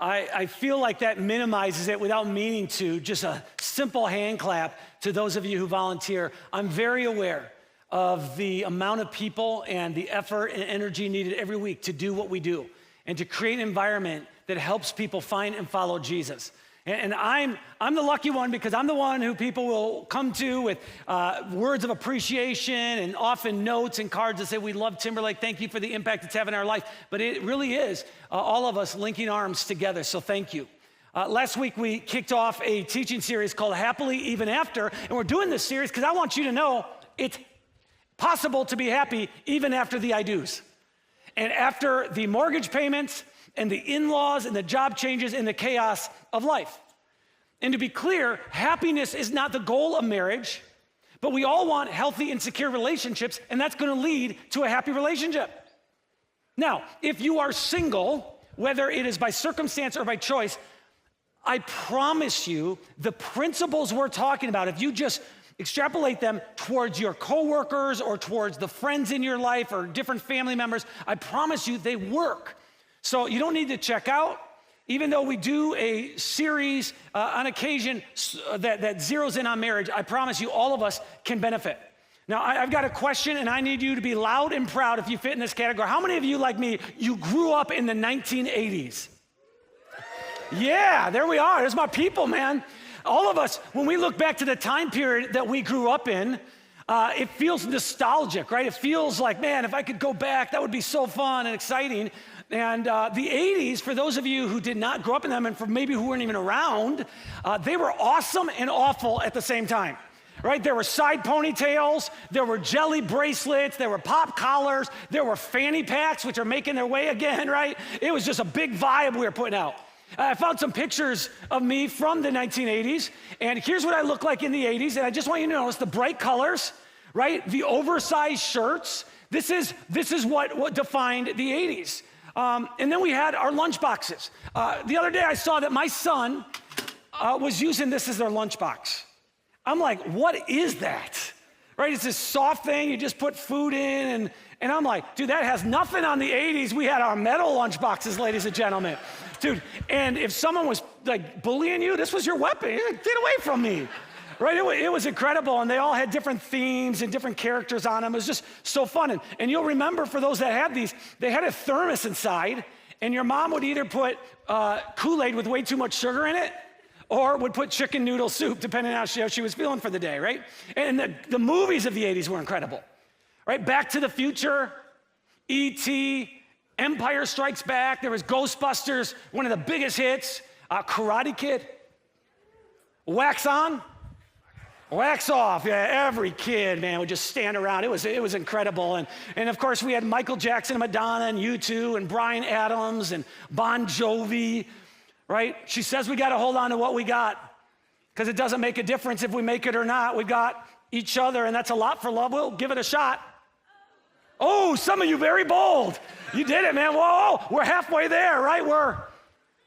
I feel like that minimizes it without meaning to. Just a simple hand clap to those of you who volunteer. I'm very aware of the amount of people and the effort and energy needed every week to do what we do and to create an environment that helps people find and follow Jesus. And I'm the lucky one because I'm the one who people will come to with words of appreciation and often notes and cards that say, we love Timberlake, thank you for the impact it's having in our life. But it really is all of us linking arms together, so thank you. Last week we kicked off a teaching series called Happily Even After, and we're doing this series because I want you to know it's possible to be happy even after the I do's. And after the mortgage payments, and the in-laws and the job changes and the chaos of life. And to be clear, happiness is not the goal of marriage, but we all want healthy and secure relationships, and that's gonna lead to a happy relationship. Now, if you are single, whether it is by circumstance or by choice, I promise you the principles we're talking about, if you just extrapolate them towards your coworkers or towards the friends in your life or different family members, I promise you they work. So you don't need to check out, even though we do a series on occasion that zeroes in on marriage, I promise you all of us can benefit. Now, I've got a question, and I need you to be loud and proud if you fit in this category. How many of you, like me, you grew up in the 1980s? Yeah, there we are. There's my people, man. All of us, when we look back to the time period that we grew up in, it feels nostalgic, right? It feels like, man, if I could go back, that would be so fun and exciting. And the 80s, for those of you who did not grow up in them and for maybe who weren't even around, they were awesome and awful at the same time, right? There were side ponytails, there were jelly bracelets, there were pop collars, there were fanny packs, which are making their way again, right? It was just a big vibe we were putting out. I found some pictures of me from the 1980s, and here's what I look like in the 80s, and I just want you to notice the bright colors, right? The oversized shirts. This is what defined the 80s. And then we had our lunch boxes. The other day I saw that my son was using this as their lunchbox. I'm like, what is that? Right, it's this soft thing, you just put food in, and I'm like, dude, that has nothing on the 80s. We had our metal lunchboxes, ladies and gentlemen. Dude, and if someone was like bullying you, this was your weapon. Get away from me. Right, it was incredible, and they all had different themes and different characters on them. It was just so fun, and you'll remember for those that had these, they had a thermos inside, and your mom would either put Kool-Aid with way too much sugar in it, or would put chicken noodle soup, depending on how she was feeling for the day, right? And the movies of the 80s were incredible, right? Back to the Future, E.T., Empire Strikes Back, there was Ghostbusters, one of the biggest hits, Karate Kid, Wax On, Wax Off. Yeah, every kid, man, would just stand around. It was incredible. And of course, we had Michael Jackson and Madonna and U2 and Bryan Adams and Bon Jovi, right? She says we got to hold on to what we got because it doesn't make a difference if we make it or not. We got each other, and that's a lot for love. We'll give it a shot. Oh, some of you very bold. You did it, man. Whoa, we're halfway there, right? We're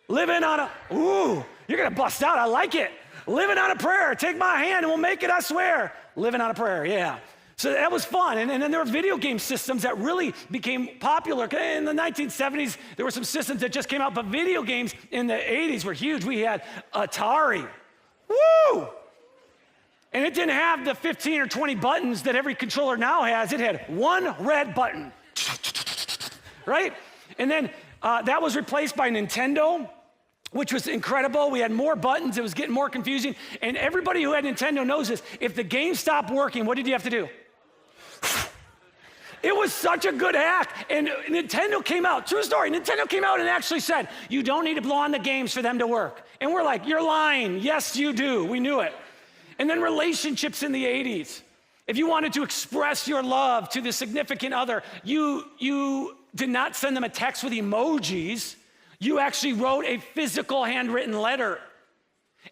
living on a, ooh, you're going to bust out. I like it. Living on a prayer. Take my hand and we'll make it, I swear. Living on a prayer, yeah. So that was fun. And then there were video game systems that really became popular. In the 1970s, there were some systems that just came out, but video games in the 80s were huge. We had Atari. Woo! And it didn't have the 15 or 20 buttons that every controller now has. It had one red button, right? And then that was replaced by Nintendo, which was incredible. We had more buttons. It was getting more confusing. And everybody who had Nintendo knows this. If the game stopped working, what did you have to do? It was such a good hack. And Nintendo came out, true story, Nintendo came out and actually said, you don't need to blow on the games for them to work. And we're like, you're lying. Yes, you do. We knew it. And then relationships in the 80s. If you wanted to express your love to the significant other, you did not send them a text with emojis. You actually wrote a physical handwritten letter.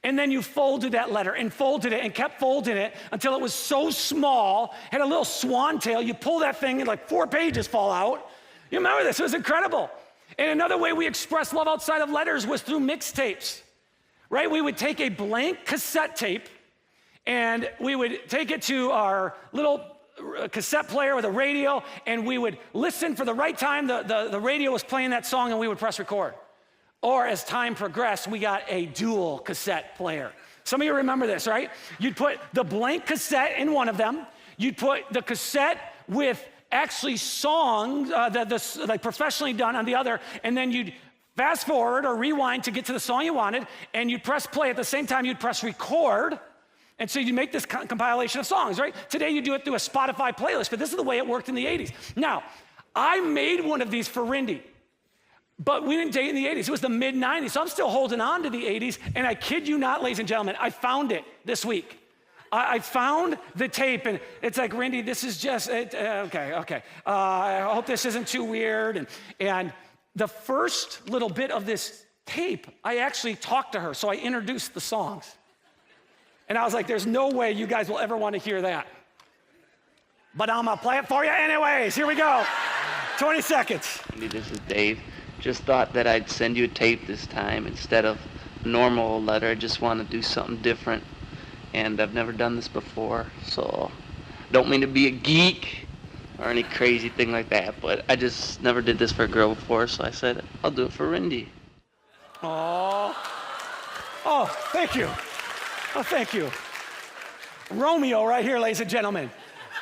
And then you folded that letter and folded it and kept folding it until it was so small, had a little swan tail. You pull that thing and like 4 pages fall out. You remember this? It was incredible. And another way we expressed love outside of letters was through mixtapes, right? We would take a blank cassette tape and we would take it to our little cassette player with a radio, and we would listen for the right time the radio was playing that song, and we would press record. Or as time progressed, we got a dual cassette player. Some of you remember this, right? You'd put the blank cassette in one of them. You'd put the cassette with actually songs like professionally done on the other, and then you'd fast forward or rewind to get to the song you wanted, and you'd press play at the same time you'd press record, and so you make this compilation of songs, right? Today you do it through a Spotify playlist, but this is the way it worked in the 80s. Now, I made one of these for Rindy, but we didn't date in the 80s. It was the mid-90s, so I'm still holding on to the 80s, and I kid you not, ladies and gentlemen, I found it this week. I found the tape, and it's like, Rindy, this is just, okay. I hope this isn't too weird. And the first little bit of this tape, I actually talked to her, so I introduced the songs. And I was like, there's no way you guys will ever want to hear that. But I'm gonna play it for you anyways. Here we go. 20 seconds. This is Dave. Just thought that I'd send you a tape this time instead of a normal letter. I just want to do something different. And I've never done this before, so don't mean to be a geek or any crazy thing like that, but I just never did this for a girl before, so I said, I'll do it for Rindy. Oh, thank you. Oh, thank you. Romeo right here, ladies and gentlemen.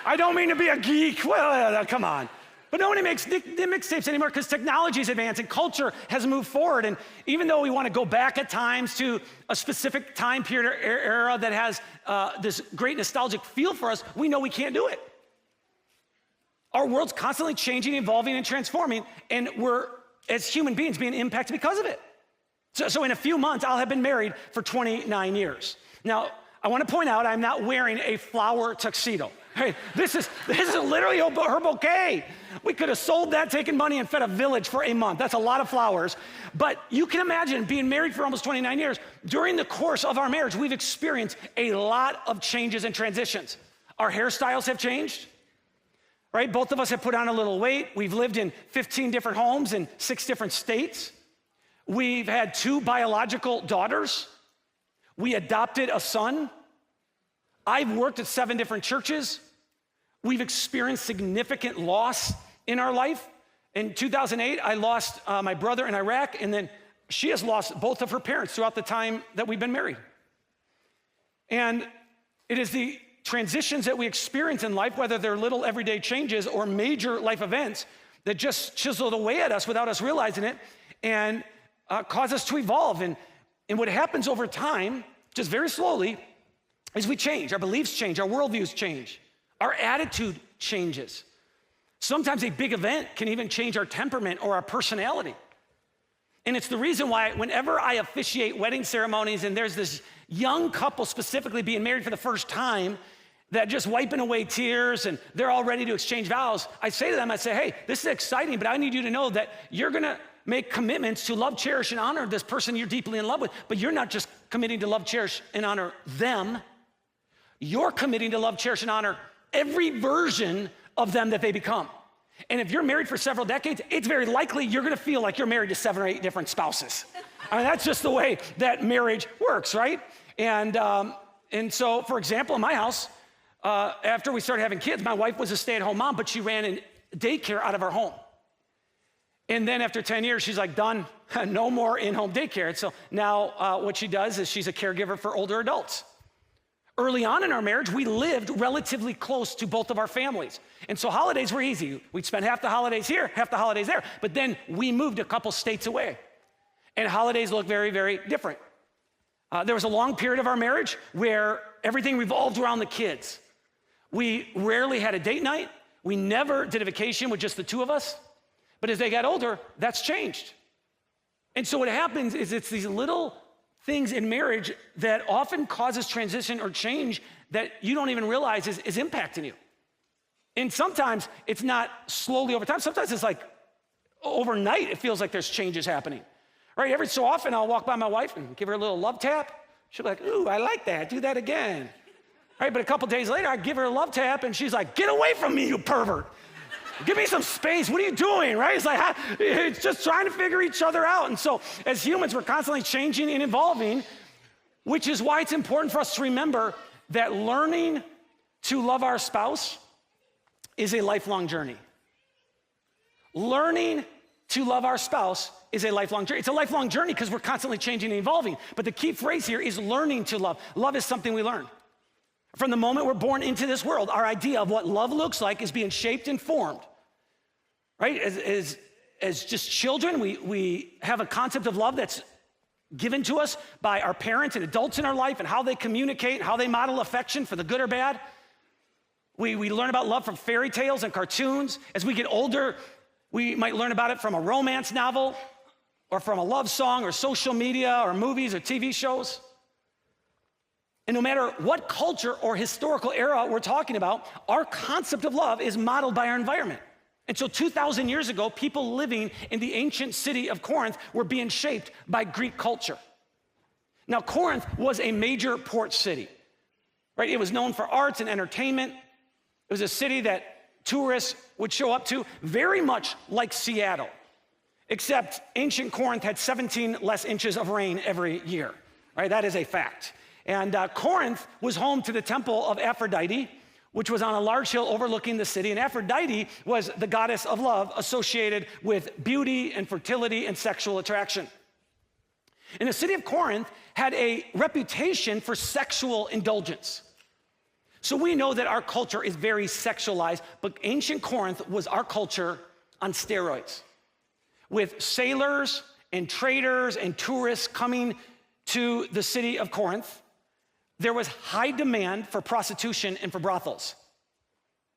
I don't mean to be a geek. Well, come on. But nobody makes mixtapes anymore because technology is advancing, culture has moved forward, and even though we want to go back at times to a specific time period or era that has this great nostalgic feel for us, we know we can't do it. Our world's constantly changing, evolving, and transforming, and we're, as human beings, being impacted because of it. So in a few months, I'll have been married for 29 years. Now, I want to point out I'm not wearing a flower tuxedo. Hey, this is literally her bouquet. We could have sold that, taken money, and fed a village for a month. That's a lot of flowers. But you can imagine being married for almost 29 years. During the course of our marriage, we've experienced a lot of changes and transitions. Our hairstyles have changed, right? Both of us have put on a little weight. We've lived in 15 different homes in 6 different states. We've had 2 biological daughters. We adopted a son. I've worked at 7 different churches. We've experienced significant loss in our life. In 2008, I lost my brother in Iraq, and then she has lost both of her parents throughout the time that we've been married. And it is the transitions that we experience in life, whether they're little everyday changes or major life events, that just chiseled away at us without us realizing it and cause us to evolve. And what happens over time, just very slowly, is we change. Our beliefs change, our worldviews change, our attitude changes. Sometimes a big event can even change our temperament or our personality. And it's the reason why whenever I officiate wedding ceremonies and there's this young couple specifically being married for the first time that just wiping away tears and they're all ready to exchange vows, I say to them, I say, hey, this is exciting, but I need you to know that you're gonna make commitments to love, cherish, and honor this person you're deeply in love with, but you're not just committing to love, cherish, and honor them. You're committing to love, cherish, and honor every version of them that they become. And if you're married for several decades, it's very likely you're gonna feel like you're married to 7 or 8 different spouses. I mean, that's just the way that marriage works, right? And so, for example, in my house, after we started having kids, my wife was a stay-at-home mom, but she ran a daycare out of our home. And then after 10 years, she's like, done, no more in-home daycare. And so now what she does is she's a caregiver for older adults. Early on in our marriage, we lived relatively close to both of our families. And so holidays were easy. We'd spend half the holidays here, half the holidays there. But then we moved a couple states away. And holidays look very, very different. There was a long period of our marriage where everything revolved around the kids. We rarely had a date night. We never did a vacation with just the 2 of us. But as they got older, that's changed. And so what happens is it's these little things in marriage that often causes transition or change that you don't even realize is impacting you. And sometimes it's not slowly over time. Sometimes it's like overnight, it feels like there's changes happening. Right? Every so often I'll walk by my wife and give her a little love tap. She'll be like, ooh, I like that, do that again. Right? But a couple days later, I give her a love tap and she's like, get away from me, you pervert. Give me some space. What are you doing, right? It's like, it's just trying to figure each other out. And so as humans, we're constantly changing and evolving, which is why it's important for us to remember that learning to love our spouse is a lifelong journey. Learning to love our spouse is a lifelong journey. It's a lifelong journey because we're constantly changing and evolving. But the key phrase here is learning to love. Love is something we learn. From the moment we're born into this world, our idea of what love looks like is being shaped and formed, right? As just children, we have a concept of love that's given to us by our parents and adults in our life and how they communicate, how they model affection for the good or bad. We learn about love from fairy tales and cartoons. As we get older, we might learn about it from a romance novel or from a love song or social media or movies or TV shows. And no matter what culture or historical era we're talking about, our concept of love is modeled by our environment. And so 2,000 years ago, people living in the ancient city of Corinth were being shaped by Greek culture. Now, Corinth was a major port city, right? It was known for arts and entertainment. It was a city that tourists would show up to, very much like Seattle, except ancient Corinth had 17 less inches of rain every year, right? That is a fact. And Corinth was home to the temple of Aphrodite, which was on a large hill overlooking the city. And Aphrodite was the goddess of love associated with beauty and fertility and sexual attraction. And the city of Corinth had a reputation for sexual indulgence. So we know that our culture is very sexualized, but ancient Corinth was our culture on steroids, with sailors and traders and tourists coming to the city of Corinth. There was high demand for prostitution and for brothels.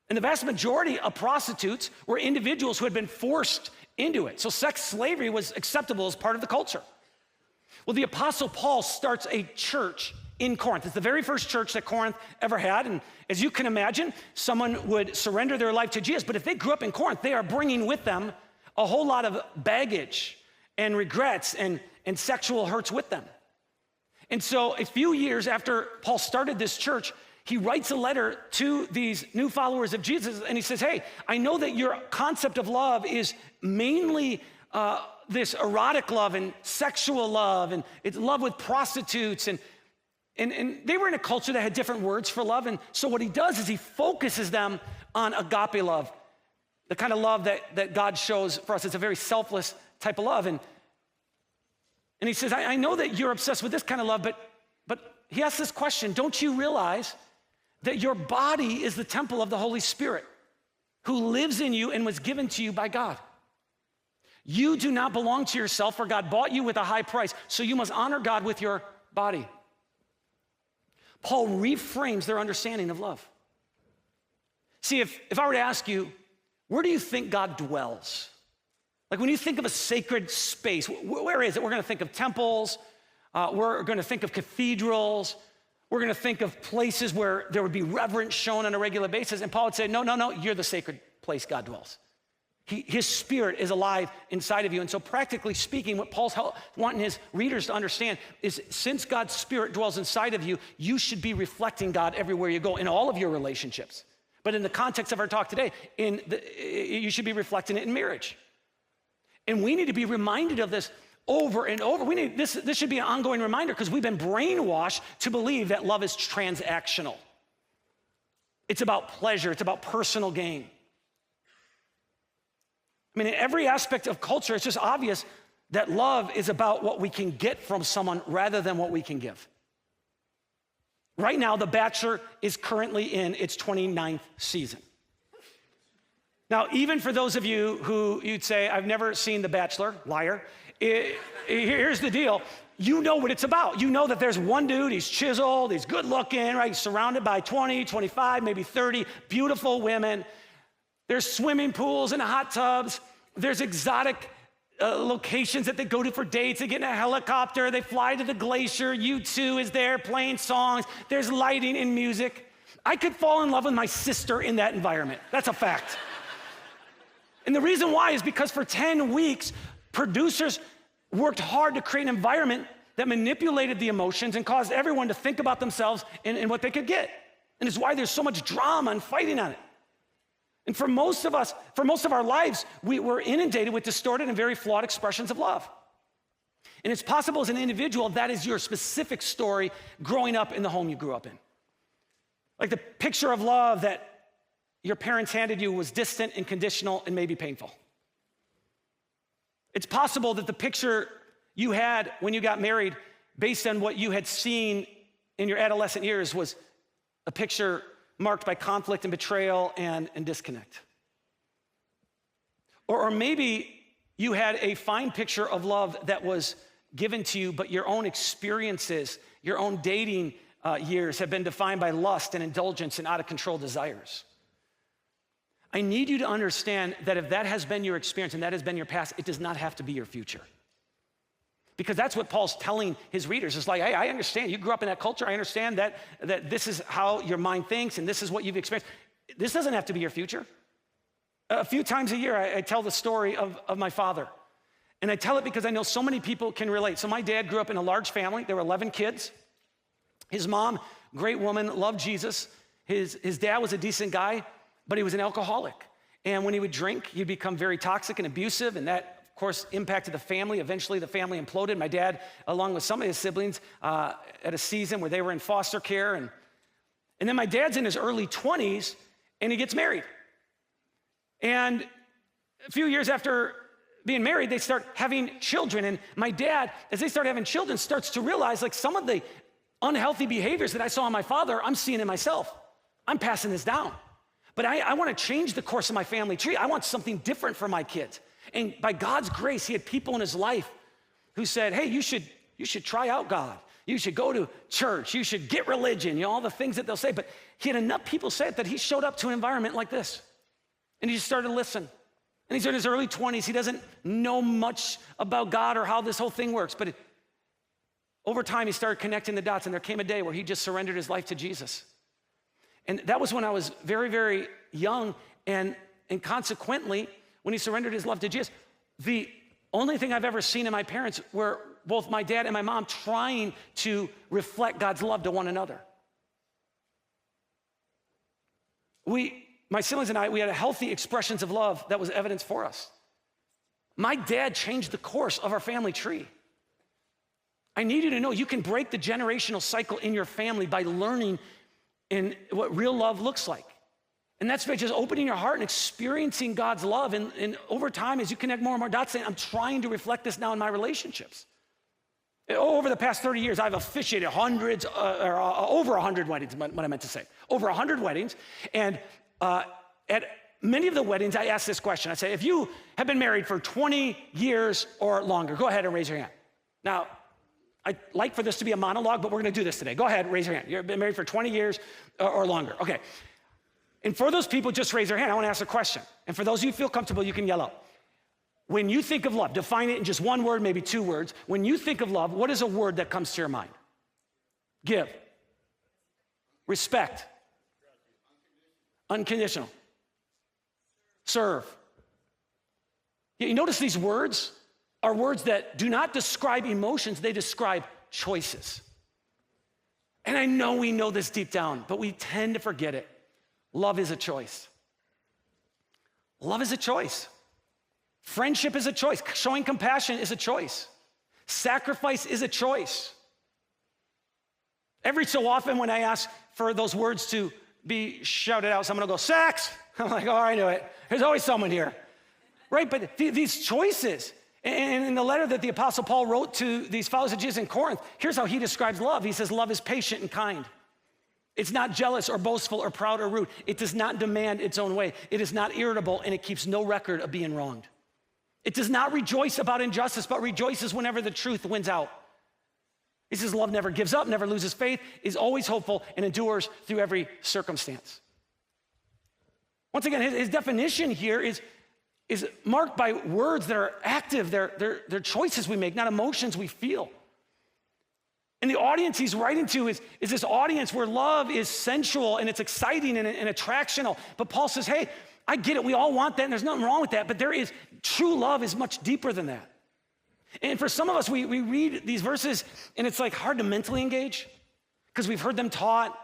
And the vast majority of prostitutes were individuals who had been forced into it. So sex slavery was acceptable as part of the culture. Well, the Apostle Paul starts a church in Corinth. It's the very first church that Corinth ever had. And as you can imagine, someone would surrender their life to Jesus. But if they grew up in Corinth, they are bringing with them a whole lot of baggage and regrets and sexual hurts with them. And so a few years after Paul started this church, he writes a letter to these new followers of Jesus, and he says, hey, I know that your concept of love is mainly this erotic love and sexual love, and it's love with prostitutes, and they were in a culture that had different words for love, and so what he does is he focuses them on agape love, the kind of love that God shows for us. It's a very selfless type of love, and he says, I know that you're obsessed with this kind of love, but he asks this question, don't you realize that your body is the temple of the Holy Spirit who lives in you and was given to you by God? You do not belong to yourself, for God bought you with a high price, so you must honor God with your body. Paul reframes their understanding of love. See, if I were to ask you, where do you think God dwells? Like when you think of a sacred space, where is it? We're going to think of temples. We're going to think of cathedrals. We're going to think of places where there would be reverence shown on a regular basis. And Paul would say, no, you're the sacred place God dwells. His spirit is alive inside of you. And so practically speaking, what Paul's wanting his readers to understand is since God's spirit dwells inside of you, you should be reflecting God everywhere you go in all of your relationships. But in the context of our talk today, you should be reflecting it in marriage. And we need to be reminded of this over and over. This should be an ongoing reminder because we've been brainwashed to believe that love is transactional. It's about pleasure. It's about personal gain. I mean, in every aspect of culture, it's just obvious that love is about what we can get from someone rather than what we can give. Right now, The Bachelor is currently in its 29th season. Now, even for those of you who you'd say, I've never seen The Bachelor, liar, here's the deal. You know what it's about. You know that there's one dude, he's chiseled, he's good looking, right? He's surrounded by 20, 25, maybe 30 beautiful women. There's swimming pools and hot tubs. There's exotic locations that they go to for dates. They get in a helicopter, they fly to the glacier. U2 is there playing songs. There's lighting and music. I could fall in love with my sister in that environment. That's a fact. And the reason why is because for 10 weeks, producers worked hard to create an environment that manipulated the emotions and caused everyone to think about themselves and what they could get. And it's why there's so much drama and fighting on it. And for most of us, for most of our lives, we're inundated with distorted and very flawed expressions of love. And it's possible as an individual, that is your specific story growing up in the home you grew up in. Like the picture of love that your parents handed you was distant and conditional and maybe painful. It's possible that the picture you had when you got married, based on what you had seen in your adolescent years, was a picture marked by conflict and betrayal and disconnect. Or maybe you had a fine picture of love that was given to you, but your own experiences, your own dating years have been defined by lust and indulgence and out of control desires. I need you to understand that if that has been your experience and that has been your past, it does not have to be your future. Because that's what Paul's telling his readers. It's like, hey, I understand. You grew up in that culture. I understand that this is how your mind thinks and this is what you've experienced. This doesn't have to be your future. A few times a year, I tell the story of my father. And I tell it because I know so many people can relate. So my dad grew up in a large family. There were 11 kids. His mom, great woman, loved Jesus. His dad was a decent guy, but he was an alcoholic. And when he would drink, he'd become very toxic and abusive, and that, of course, impacted the family. Eventually, the family imploded. My dad, along with some of his siblings, at a season where they were in foster care. And then my dad's in his early 20s, and he gets married. And a few years after being married, they start having children. And my dad, as they start having children, starts to realize, like, some of the unhealthy behaviors that I saw in my father, I'm seeing in myself. I'm passing this down. But I want to change the course of my family tree. I want something different for my kids. And by God's grace, he had people in his life who said, hey, you should try out God. You should go to church. You should get religion, all the things that they'll say. But he had enough people say it that he showed up to an environment like this. And he just started to listen. And he's in his early 20s. He doesn't know much about God or how this whole thing works. But over time, he started connecting the dots. And there came a day where he just surrendered his life to Jesus. And that was when I was very, very young. And consequently, when he surrendered his love to Jesus, the only thing I've ever seen in my parents were both my dad and my mom trying to reflect God's love to one another. My siblings and I, we had healthy expressions of love that was evidence for us. My dad changed the course of our family tree. I need you to know you can break the generational cycle in your family by learning in what real love looks like. And that's by just opening your heart and experiencing God's love. And over time, as you connect more and more dots, saying, I'm trying to reflect this now in my relationships. Over the past 30 years, I've officiated hundreds, or over 100 weddings, what I meant to say. Over 100 weddings. And at many of the weddings, I ask this question. I say, if you have been married for 20 years or longer, go ahead and raise your hand. Now, I'd like for this to be a monologue, but we're going to do this today. Go ahead, raise your hand. You've been married for 20 years or longer. Okay. And for those people, just raise your hand. I want to ask a question. And for those of you who feel comfortable, you can yell out. When you think of love, define it in just one word, maybe two words. When you think of love, what is a word that comes to your mind? Give. Respect. Unconditional. Serve. You notice these words are words that do not describe emotions, they describe choices. And I know we know this deep down, but we tend to forget it. Love is a choice. Love is a choice. Friendship is a choice. Showing compassion is a choice. Sacrifice is a choice. Every so often when I ask for those words to be shouted out, someone will go, sex. I'm like, oh, I knew it. There's always someone here. Right, but these choices, and in the letter that the Apostle Paul wrote to these followers of Jesus in Corinth, here's how he describes love. He says, love is patient and kind. It's not jealous or boastful or proud or rude. It does not demand its own way. It is not irritable, and it keeps no record of being wronged. It does not rejoice about injustice, but rejoices whenever the truth wins out. He says love never gives up, never loses faith, is always hopeful, and endures through every circumstance. Once again, his definition here is marked by words that are active. They're choices we make, not emotions we feel. And the audience he's writing to is this audience where love is sensual and it's exciting and attractional. But Paul says, hey, I get it. We all want that, and there's nothing wrong with that. But true love is much deeper than that. And for some of us, we read these verses, and it's like hard to mentally engage because we've heard them taught.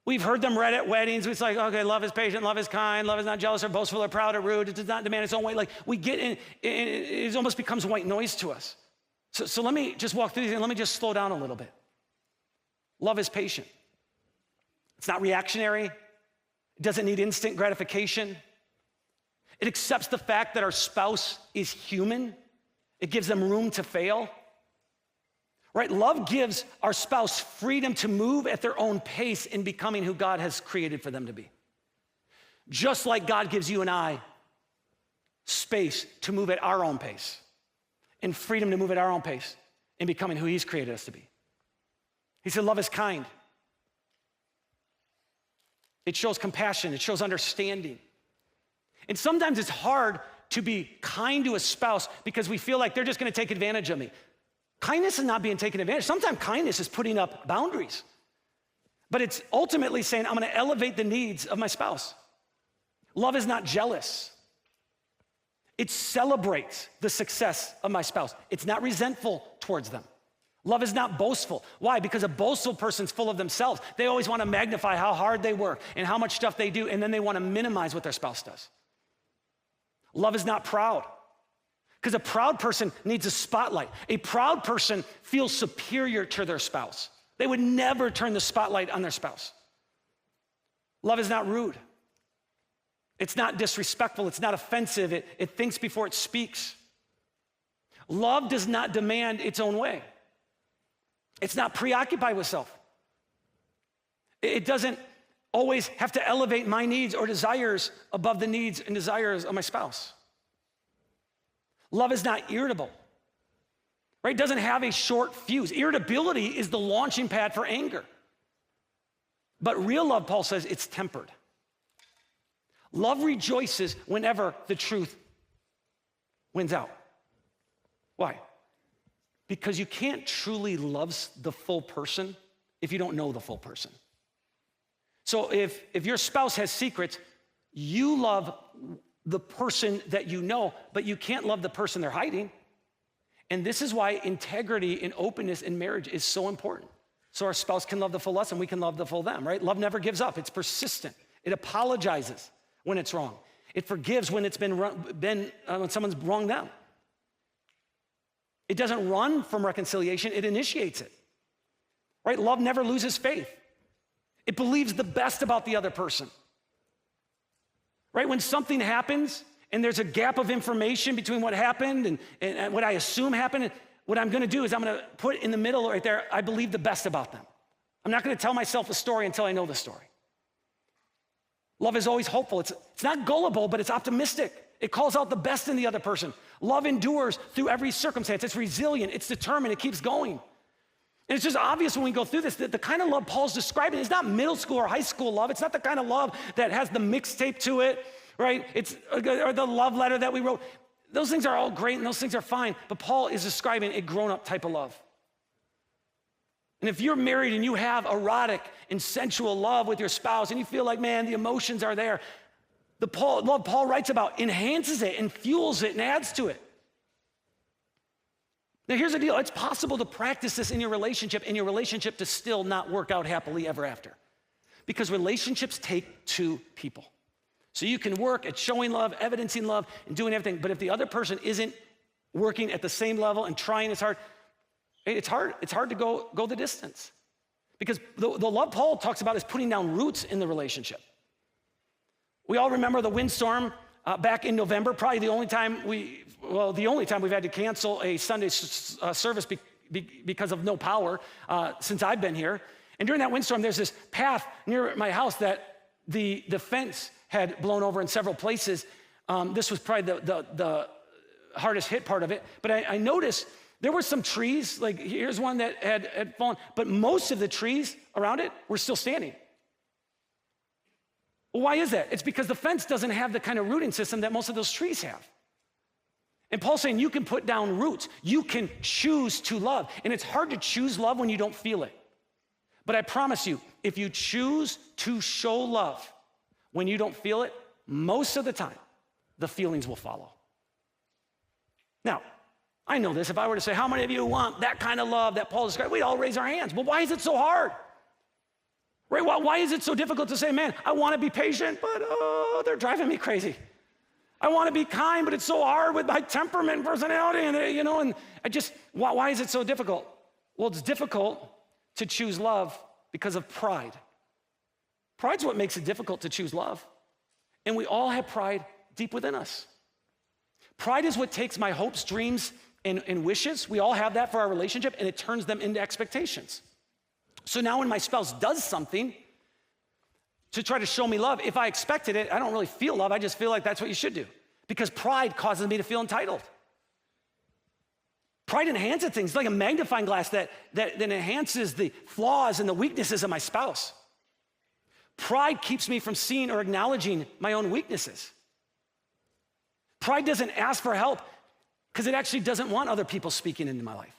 We've heard them read at weddings. It's like, okay, love is patient, love is kind, love is not jealous or boastful or proud or rude. It does not demand its own way. Like we get in, it almost becomes white noise to us. So let me just walk through these and let me just slow down a little bit. Love is patient. It's not reactionary. It doesn't need instant gratification. It accepts the fact that our spouse is human It gives them room to fail. Right? Love gives our spouse freedom to move at their own pace in becoming who God has created for them to be. Just like God gives you and I space to move at our own pace and freedom to move at our own pace in becoming who he's created us to be. He said, love is kind. It shows compassion. It shows understanding. And sometimes it's hard to be kind to a spouse because we feel like they're just going to take advantage of me. Kindness is not being taken advantage. Sometimes kindness is putting up boundaries. But it's ultimately saying, I'm going to elevate the needs of my spouse. Love is not jealous. It celebrates the success of my spouse. It's not resentful towards them. Love is not boastful. Why? Because a boastful person's full of themselves. They always want to magnify how hard they work and how much stuff they do, and then they want to minimize what their spouse does. Love is not proud. Because a proud person needs a spotlight. A proud person feels superior to their spouse. They would never turn the spotlight on their spouse. Love is not rude. It's not disrespectful. It's not offensive. It thinks before it speaks. Love does not demand its own way. It's not preoccupied with self. It doesn't always have to elevate my needs or desires above the needs and desires of my spouse. Love is not irritable, right? It doesn't have a short fuse. Irritability is the launching pad for anger. But real love, Paul says, it's tempered. Love rejoices whenever the truth wins out. Why? Because you can't truly love the full person if you don't know the full person. So if your spouse has secrets, you love the person that you know, but you can't love the person they're hiding. And this is why integrity and openness in marriage is so important. So our spouse can love the full us and we can love the full them, right? Love never gives up. It's persistent. It apologizes when it's wrong. It forgives when it's when someone's wronged them. It doesn't run from reconciliation. It initiates it, right? Love never loses faith. It believes the best about the other person. Right? When something happens and there's a gap of information between what happened and what I assume happened, what I'm going to do is I'm going to put in the middle right there, I believe the best about them. I'm not going to tell myself a story until I know the story. Love is always hopeful. It's not gullible, but it's optimistic. It calls out the best in the other person. Love endures through every circumstance. It's resilient. It's determined. It keeps going. And it's just obvious when we go through this that the kind of love Paul's describing is not middle school or high school love. It's not the kind of love that has the mixtape to it, right? Or the love letter that we wrote. Those things are all great and those things are fine, but Paul is describing a grown-up type of love. And if you're married and you have erotic and sensual love with your spouse and you feel like, man, the emotions are there, the love Paul writes about enhances it and fuels it and adds to it. Now, here's the deal. It's possible to practice this in your relationship and your relationship to still not work out happily ever after. Because relationships take two people. So you can work at showing love, evidencing love, and doing everything. But if the other person isn't working at the same level and trying as hard, it's hard to go the distance. Because the love Paul talks about is putting down roots in the relationship. We all remember the windstorm back in November, probably the only time we've had to cancel a Sunday service because of no power since I've been here. And during that windstorm, there's this path near my house that the fence had blown over in several places. This was probably the hardest hit part of it. But I noticed there were some trees, like here's one that had fallen, but most of the trees around it were still standing. Well, why is that? It's because the fence doesn't have the kind of rooting system that most of those trees have. And Paul's saying you can put down roots. You can choose to love. And it's hard to choose love when you don't feel it. But I promise you, if you choose to show love when you don't feel it, most of the time, the feelings will follow. Now, I know this. If I were to say, how many of you want that kind of love that Paul described? We'd all raise our hands. But why is it so hard? Right? Why is it so difficult to say, man, I want to be patient, but they're driving me crazy. I want to be kind, but it's so hard with my temperament and personality, and why is it so difficult? Well, it's difficult to choose love because of pride. Pride's what makes it difficult to choose love. And we all have pride deep within us. Pride is what takes my hopes, dreams, and wishes. We all have that for our relationship, and it turns them into expectations. So now when my spouse does something to try to show me love, if I expected it, I don't really feel love. I just feel like that's what you should do, because pride causes me to feel entitled. Pride enhances things. It's like a magnifying glass that enhances the flaws and the weaknesses of my spouse. Pride keeps me from seeing or acknowledging my own weaknesses. Pride doesn't ask for help because it actually doesn't want other people speaking into my life.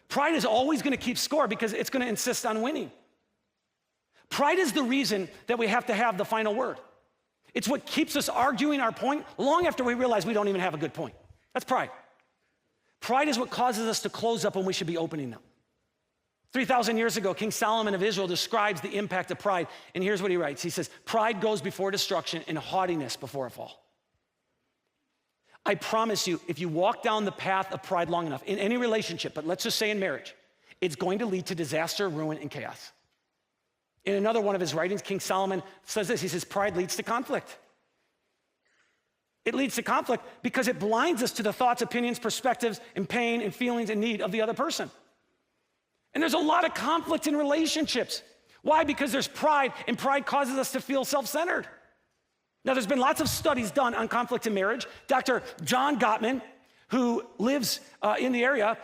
Pride is always going to keep score because it's going to insist on winning. Pride is the reason that we have to have the final word. It's what keeps us arguing our point long after we realize we don't even have a good point. That's pride. Pride is what causes us to close up when we should be opening them. 3,000 years ago, King Solomon of Israel describes the impact of pride, and here's what he writes. He says, pride goes before destruction and haughtiness before a fall. I promise you, if you walk down the path of pride long enough, in any relationship, but let's just say in marriage, it's going to lead to disaster, ruin, and chaos. In another one of his writings, King Solomon says this. He says, pride leads to conflict. It leads to conflict because it blinds us to the thoughts, opinions, perspectives, and pain and feelings and need of the other person. And there's a lot of conflict in relationships. Why? Because there's pride, and pride causes us to feel self-centered. Now, there's been lots of studies done on conflict in marriage. Dr. John Gottman, who lives in the area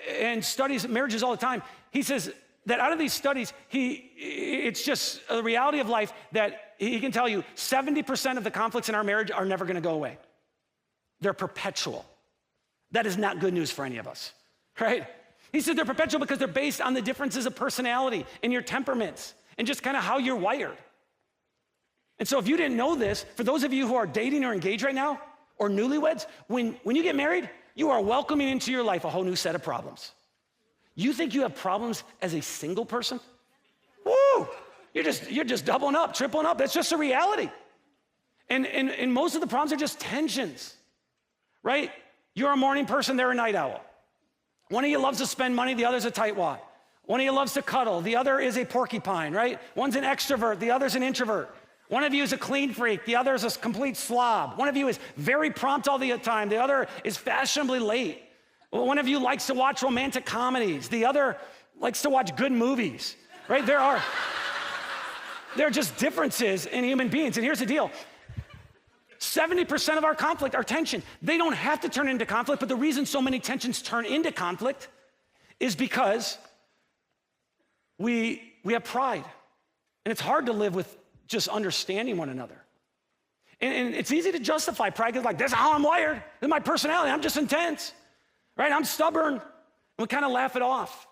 and studies marriages all the time, he says that out of these studies, it's just a reality of life that he can tell you 70% of the conflicts in our marriage are never going to go away. They're perpetual. That is not good news for any of us, right? He said they're perpetual because they're based on the differences of personality and your temperaments and just kind of how you're wired. And so if you didn't know this, for those of you who are dating or engaged right now, or newlyweds, when you get married, you are welcoming into your life a whole new set of problems. You think you have problems as a single person? Woo! You're just doubling up, tripling up. That's just a reality. And most of the problems are just tensions, right? You're a morning person, they're a night owl. One of you loves to spend money, the other's a tightwad. One of you loves to cuddle, the other is a porcupine, right? One's an extrovert, the other's an introvert. One of you is a clean freak, the other is a complete slob. One of you is very prompt all the time, the other is fashionably late. One of you likes to watch romantic comedies, the other likes to watch good movies, right? There are just differences in human beings, and here's the deal. 70% of our conflict, our tension, they don't have to turn into conflict, but the reason so many tensions turn into conflict is because we have pride. And it's hard to live with just understanding one another. And it's easy to justify pride because like, this is how I'm wired. This is my personality. I'm just intense, right? I'm stubborn. And we kind of laugh it off.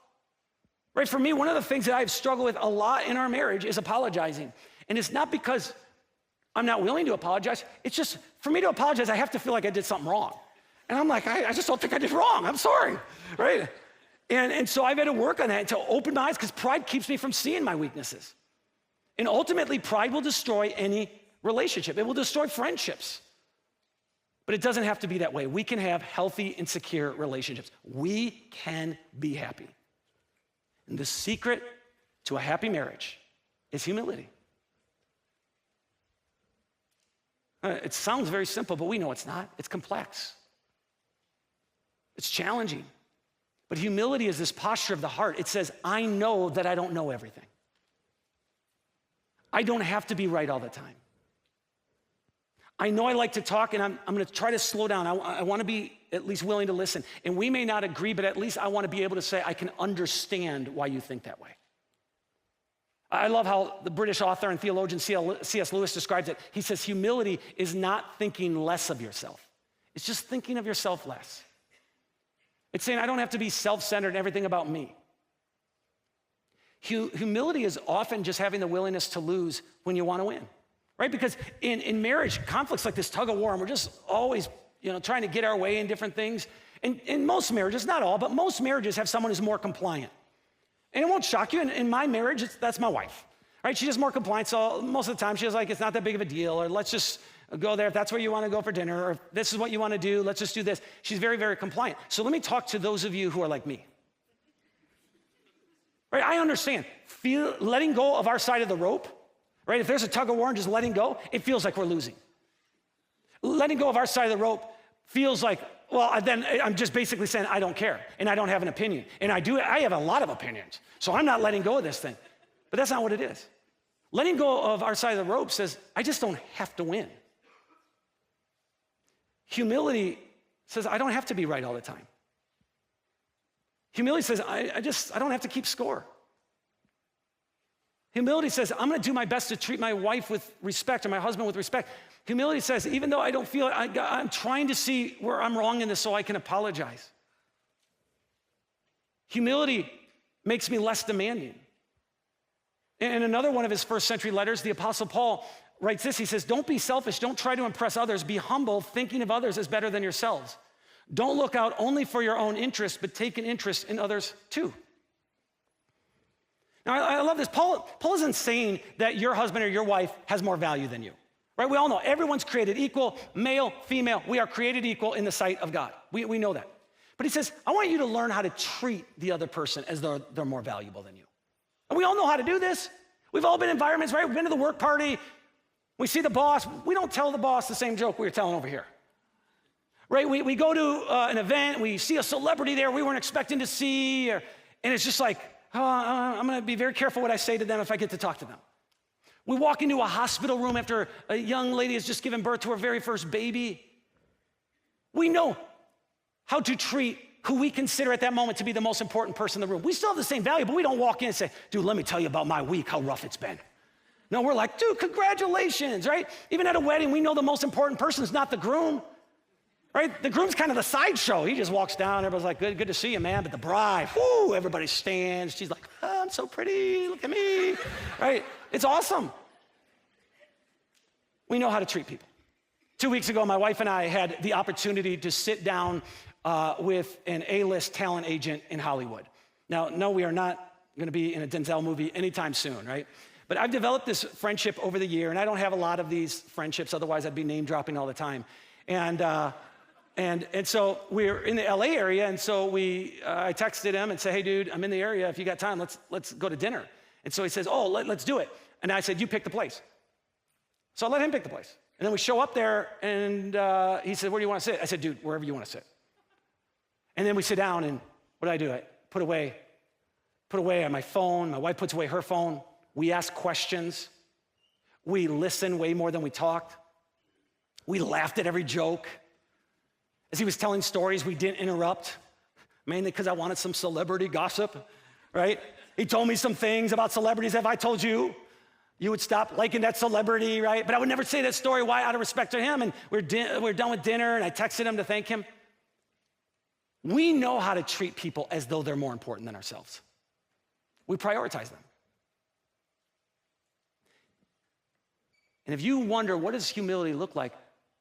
Right, for me, one of the things that I've struggled with a lot in our marriage is apologizing. And it's not because I'm not willing to apologize. It's just, for me to apologize, I have to feel like I did something wrong. And I'm like, I just don't think I did wrong. I'm sorry, right? And so I've had to work on that to open my eyes because pride keeps me from seeing my weaknesses. And ultimately, pride will destroy any relationship. It will destroy friendships. But it doesn't have to be that way. We can have healthy and secure relationships. We can be happy. And the secret to a happy marriage is humility. It sounds very simple, but we know it's not. It's complex. It's challenging. But humility is this posture of the heart. It says, I know that I don't know everything. I don't have to be right all the time. I know I like to talk, and I'm going to try to slow down. I want to be at least willing to listen. And we may not agree, but at least I want to be able to say, I can understand why you think that way. I love how the British author and theologian C.S. Lewis describes it. He says, humility is not thinking less of yourself. It's just thinking of yourself less. It's saying, I don't have to be self-centered and everything about me. Humility is often just having the willingness to lose when you want to win. Right? Because in marriage, conflicts like this tug of war, and we're just always, trying to get our way in different things. And in most marriages, not all, but most marriages have someone who's more compliant. And it won't shock you. In my marriage, that's my wife. Right? She's just more compliant. So most of the time, she's like, it's not that big of a deal, or let's just go there if that's where you want to go for dinner, or if this is what you want to do, let's just do this. She's very, very compliant. So let me talk to those of you who are like me. Right? I understand. Letting go of our side of the rope. Right? If there's a tug of war and just letting go, it feels like we're losing. Letting go of our side of the rope feels like, Well, then I'm just basically saying I don't care and I don't have an opinion. And I have a lot of opinions. So I'm not letting go of this thing. But that's not what it is. Letting go of our side of the rope says, I just don't have to win. Humility says, I don't have to be right all the time. Humility says, I don't have to keep score. Humility says, I'm gonna do my best to treat my wife with respect or my husband with respect. Humility says, even though I don't feel it, I'm trying to see where I'm wrong in this so I can apologize. Humility makes me less demanding. In another one of his first century letters, the Apostle Paul writes this. He says, don't be selfish. Don't try to impress others. Be humble, thinking of others as better than yourselves. Don't look out only for your own interest, but take an interest in others too. Now, I love this. Paul isn't saying that your husband or your wife has more value than you, right? We all know everyone's created equal, male, female. We are created equal in the sight of God. We know that. But he says, I want you to learn how to treat the other person as though they're more valuable than you. And we all know how to do this. We've all been in environments, right? We've been to the work party. We see the boss. We don't tell the boss the same joke we were telling over here, right? We go to an event. We see a celebrity there we weren't expecting to see. And it's just like, oh, I'm going to be very careful what I say to them if I get to talk to them. We walk into a hospital room after a young lady has just given birth to her very first baby. We know how to treat who we consider at that moment to be the most important person in the room. We still have the same value, but we don't walk in and say, dude, let me tell you about my week, how rough it's been. No, we're like, dude, congratulations, right? Even at a wedding, we know the most important person is not the groom, right? The groom's kind of the sideshow. He just walks down, everybody's like, good to see you, man. But the bride, whoo, everybody stands. She's like, oh, I'm so pretty, look at me, right? It's awesome. We know how to treat people. 2 weeks ago, my wife and I had the opportunity to sit down with an A-list talent agent in Hollywood. Now, no, we are not gonna be in a Denzel movie anytime soon, right? But I've developed this friendship over the year, and I don't have a lot of these friendships, otherwise I'd be name dropping all the time. And so we're in the LA area, and so I texted him and said, hey dude, I'm in the area, if you got time, let's go to dinner. And so he says, oh, let's do it. And I said, you pick the place. So I let him pick the place. And then we show up there, and he said, where do you wanna sit? I said, dude, wherever you wanna sit. And then we sit down, and what do? I put away on my phone. My wife puts away her phone. We ask questions. We listen way more than we talked. We laughed at every joke. As he was telling stories, we didn't interrupt, mainly because I wanted some celebrity gossip, right? He told me some things about celebrities. If I told you, you would stop liking that celebrity, right? But I would never say that story. Why? Out of respect to him. And we're done with dinner, and I texted him to thank him. We know how to treat people as though they're more important than ourselves. We prioritize them. And if you wonder, what does humility look like?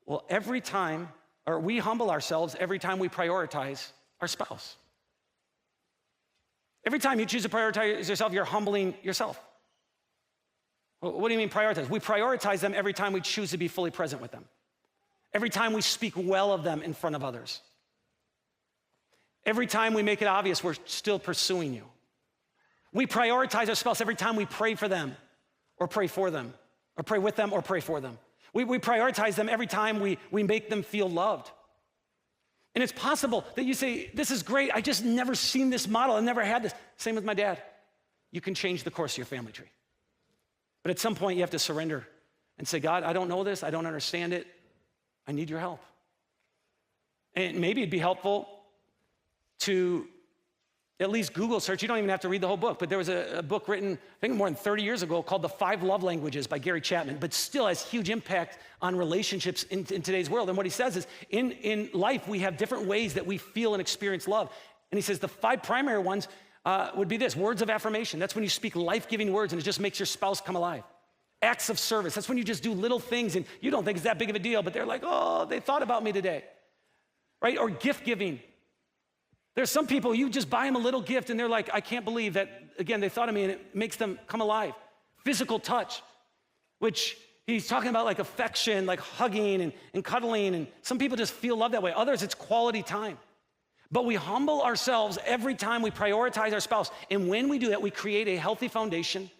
Well, we humble ourselves every time we prioritize our spouse. Every time you choose to prioritize yourself, you're humbling yourself. What do you mean prioritize? We prioritize them every time we choose to be fully present with them. Every time we speak well of them in front of others. Every time we make it obvious we're still pursuing you. We prioritize our spouse every time we pray for them or pray for them or pray with them or pray for them. We prioritize them every time we make them feel loved. And it's possible that you say, this is great, I just never seen this model, I never had this. Same with my dad. You can change the course of your family tree. But at some point you have to surrender and say, God, I don't know this, I don't understand it, I need your help. And maybe it'd be helpful to at least Google search. You don't even have to read the whole book, but there was a book written, I think more than 30 years ago, called The 5 Love Languages by Gary Chapman, but still has huge impact on relationships in today's world. And what he says is, in life, we have different ways that we feel and experience love. And he says the 5 primary ones would be this: words of affirmation. That's when you speak life-giving words and it just makes your spouse come alive. Acts of service. That's when you just do little things and you don't think it's that big of a deal, but they're like, oh, they thought about me today, right? Or gift giving. There's some people, you just buy them a little gift and they're like, I can't believe that, again, they thought of me, and it makes them come alive. Physical touch, which he's talking about like affection, like hugging and cuddling, and some people just feel love that way. Others, it's quality time. But we humble ourselves every time we prioritize our spouse, and when we do that, we create a healthy foundation,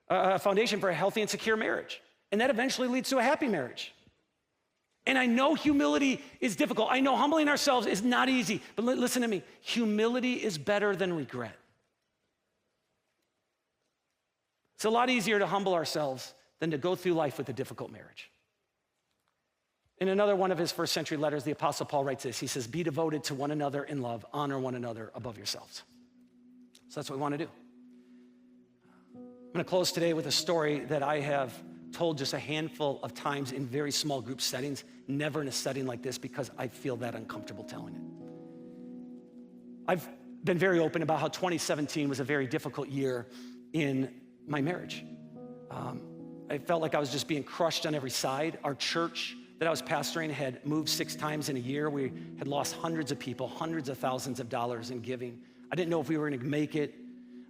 a foundation for a healthy and secure marriage. And that eventually leads to a happy marriage. And I know humility is difficult. I know humbling ourselves is not easy. But listen to me. Humility is better than regret. It's a lot easier to humble ourselves than to go through life with a difficult marriage. In another one of his first century letters, the Apostle Paul writes this. He says, be devoted to one another in love, honor one another above yourselves. So that's what we want to do. I'm going to close today with a story that I have told just a handful of times in very small group settings, never in a setting like this because I feel that uncomfortable telling it. I've been very open about how 2017 was a very difficult year in my marriage. I felt like I was just being crushed on every side. Our church that I was pastoring had moved 6 times in a year. We had lost hundreds of people, hundreds of thousands of dollars in giving. I didn't know if we were gonna make it.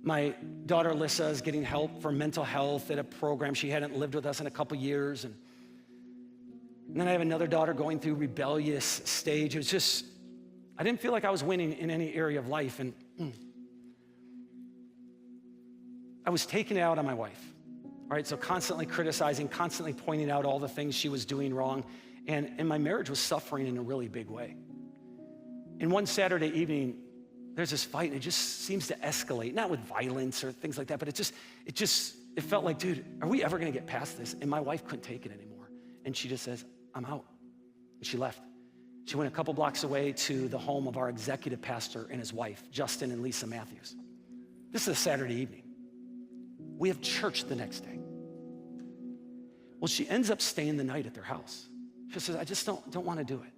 My daughter, Alyssa, is getting help for mental health at a program. She hadn't lived with us in a couple years. And then I have another daughter going through rebellious stage. It was just, I didn't feel like I was winning in any area of life. And I was taking it out on my wife. All right, so constantly criticizing, constantly pointing out all the things she was doing wrong. And my marriage was suffering in a really big way. And one Saturday evening, there's this fight and it just seems to escalate, not with violence or things like that, but it felt like, dude, are we ever gonna get past this? And my wife couldn't take it anymore. And she just says, I'm out. And she left. She went a couple blocks away to the home of our executive pastor and his wife, Justin and Lisa Matthews. This is a Saturday evening. We have church the next day. Well, she ends up staying the night at their house. She says, I just don't want to do it.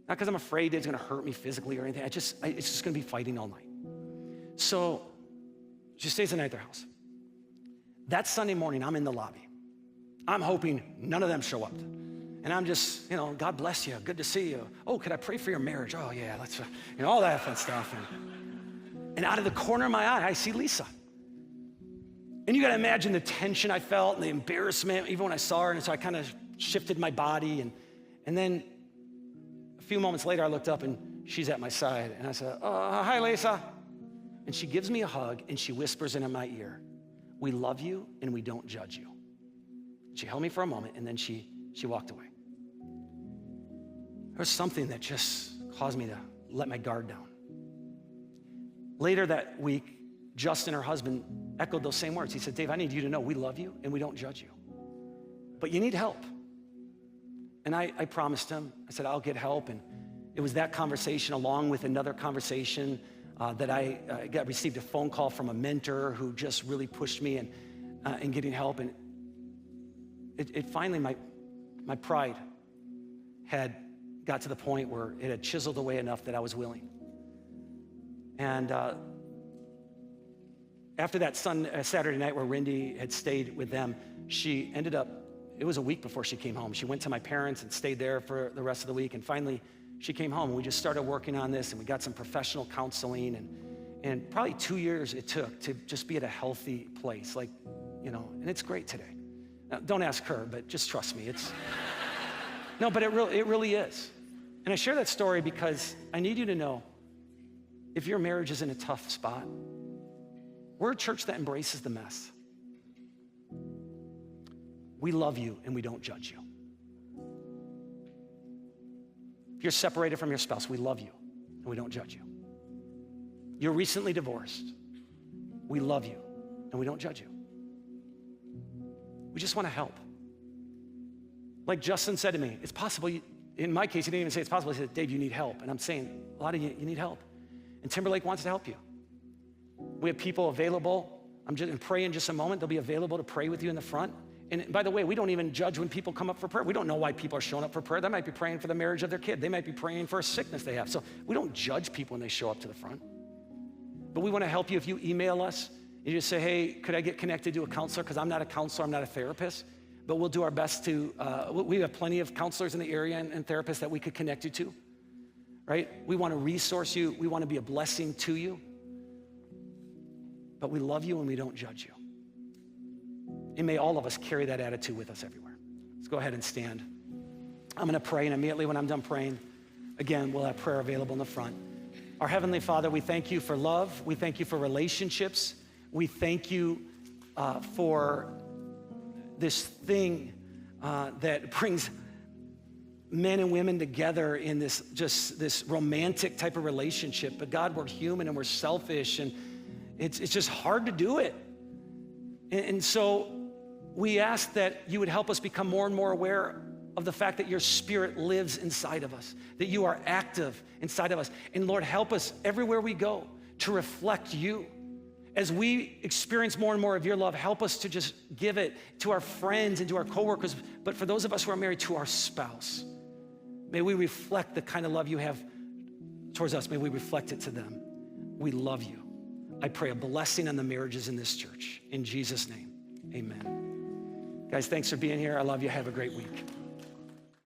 Not because I'm afraid it's going to hurt me physically or anything. It's just going to be fighting all night. So she stays the night at their house. That Sunday morning, I'm in the lobby. I'm hoping none of them show up. And I'm just, God bless you. Good to see you. Oh, could I pray for your marriage? Oh, yeah, let's, all that fun stuff. And out of the corner of my eye, I see Lisa. And you got to imagine the tension I felt and the embarrassment, even when I saw her. And so I kind of shifted my body. And then a few moments later, I looked up and she's at my side. And I said, hi, Lisa. And she gives me a hug and she whispers into my ear, we love you and we don't judge you. She held me for a moment and then she walked away. There was something that just caused me to let my guard down. Later that week, Justin, her husband, echoed those same words. He said, Dave, I need you to know we love you and we don't judge you. But you need help. And I promised him, I said, I'll get help. And it was that conversation along with another conversation that I received a phone call from a mentor who just really pushed me in getting help. And it finally, my pride had got to the point where it had chiseled away enough that I was willing. And after that Saturday night where Rindy had stayed with them, she ended up, it was a week before she came home. She went to my parents and stayed there for the rest of the week. And finally, she came home and we just started working on this and we got some professional counseling and probably 2 years it took to just be at a healthy place. And it's great today. Now, don't ask her, but just trust me. No, but it really is. And I share that story because I need you to know if your marriage is in a tough spot, we're a church that embraces the mess. We love you and we don't judge you. If you're separated from your spouse, we love you and we don't judge you. You're recently divorced. We love you and we don't judge you. We just want to help. Like Justin said to me, it's possible, in my case, he didn't even say it's possible. He said, Dave, you need help. And I'm saying, a lot of you need help. And Timberlake wants to help you. We have people available. I'm just going to pray in just a moment. They'll be available to pray with you in the front. And by the way, we don't even judge when people come up for prayer. We don't know why people are showing up for prayer. They might be praying for the marriage of their kid. They might be praying for a sickness they have. So we don't judge people when they show up to the front. But we want to help you. If you email us, you just say, hey, could I get connected to a counselor? Because I'm not a counselor, I'm not a therapist. But we'll do our best to, we have plenty of counselors in the area and therapists that we could connect you to, right? We want to resource you. We want to be a blessing to you. But we love you and we don't judge you. And may all of us carry that attitude with us everywhere. Let's go ahead and stand. I'm going to pray, and immediately when I'm done praying, again, we'll have prayer available in the front. Our Heavenly Father, we thank you for love. We thank you for relationships. We thank you for this thing that brings men and women together in this romantic type of relationship. But God, we're human and we're selfish, and it's just hard to do it. And so we ask that you would help us become more and more aware of the fact that your Spirit lives inside of us, that you are active inside of us. And Lord, help us everywhere we go to reflect you. As we experience more and more of your love, help us to just give it to our friends and to our coworkers, but for those of us who are married, to our spouse. May we reflect the kind of love you have towards us. May we reflect it to them. We love you. I pray a blessing on the marriages in this church. In Jesus' name, amen. Guys, thanks for being here. I love you. Have a great week.